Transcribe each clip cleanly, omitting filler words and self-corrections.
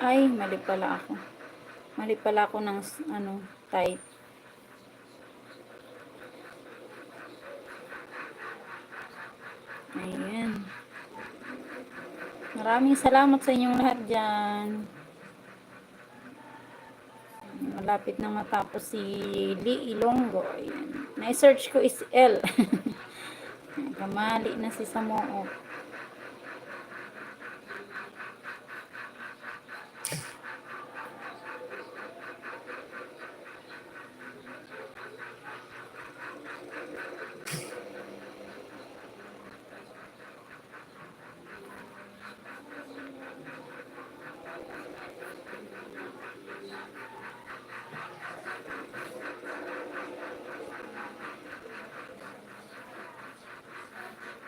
Ay, mali pala ako. Mali pala ako ng ano, type. Ayan. Maraming salamat sa inyong lahat dyan. Malapit na matapos si Lee Ilonggo. Ayan. Na-search ko is L. Kamali na si Samoo.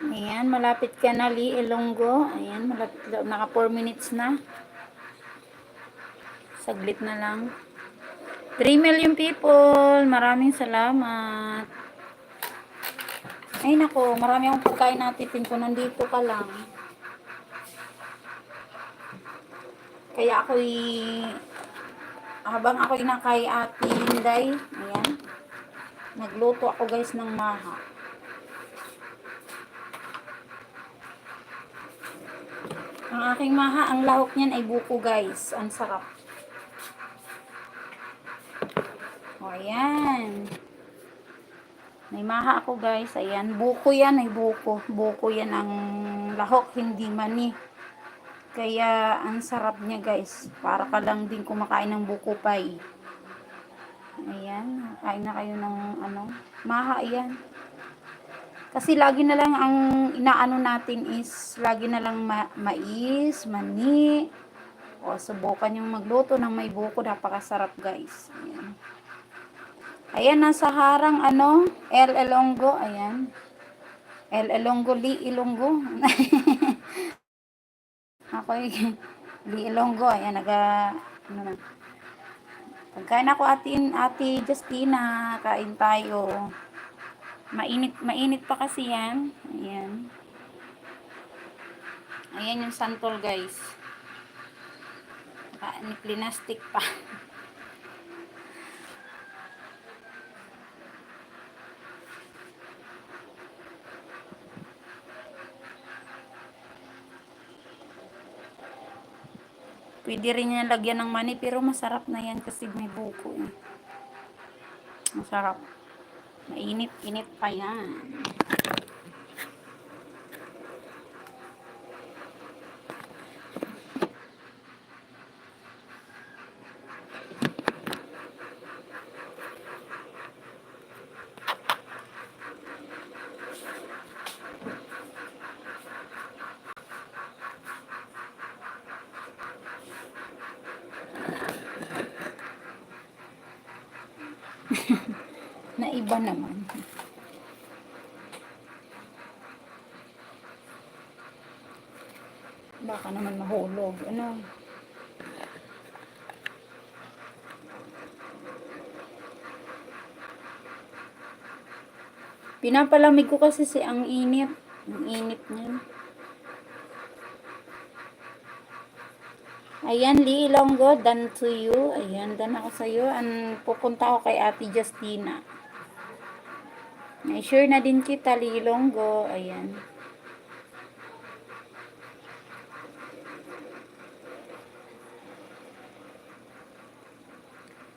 Ayan, malapit ka na, Lee Ilonggo. Ayan, malapit, naka 4 minutes na. Saglit na lang. 3 million people. Maraming salamat. Ay nako, marami akong pagkain natin ko. Nandito ka lang. Kaya ako'y habang ako'y nakay Ate Hinday, ayan, nagluto ako guys ng maha. Ang aking maha, ang lahok niyan ay buko guys. Ang sarap. O, ayan. May maha ako guys. Ayan. Buko yan ay buko. Buko yan ang lahok, hindi mani. Kaya, ang sarap niya guys. Para ka lang din kumakain ng buko pie. Ayan. Kain na kayo ng ano. Maha yan. Kasi lagi na lang ang inaano natin is, lagi na lang mais, mani. O, subukan yung magluto ng may buko. Napakasarap guys. Ayan. Ayan, nasa harang ano, L. Ilonggo. Ayan. L. Ilonggo, Lee Ilonggo. Ako yung Lee Ilonggo. Ayan, ano na. Pagkain ako ate Justina. Kain tayo. Mainit pa kasi yan. Ayan. Ayan yung santol guys. Plastic pa. Pwede rin yan lagyan ng mani pero masarap na yan kasi may buko eh. Masarap. Mainit-init pa yan. Na iba naman. Baka naman mahulog. Ano? Pinapalamig ko kasi ang init. Ang init niyan. Ayan, Lee Ilonggo, done to you. Ayan, done ako sa iyo. Pupunta ako kay Ate Justina. Sure na din kita, Lee Ilonggo. Ayan.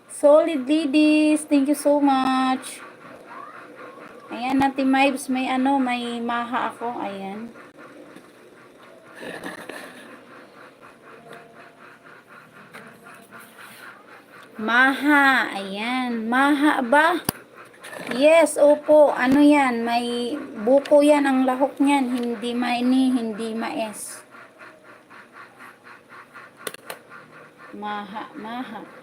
Solid ladies, thank you so much. Ayan, Ate Mibes, may maha ako. Ayan. Maha, ayan. Maha ba? Yes, opo. Ano yan? May buko yan ang lahok niyan. Hindi mani, hindi mais. Maha, maha.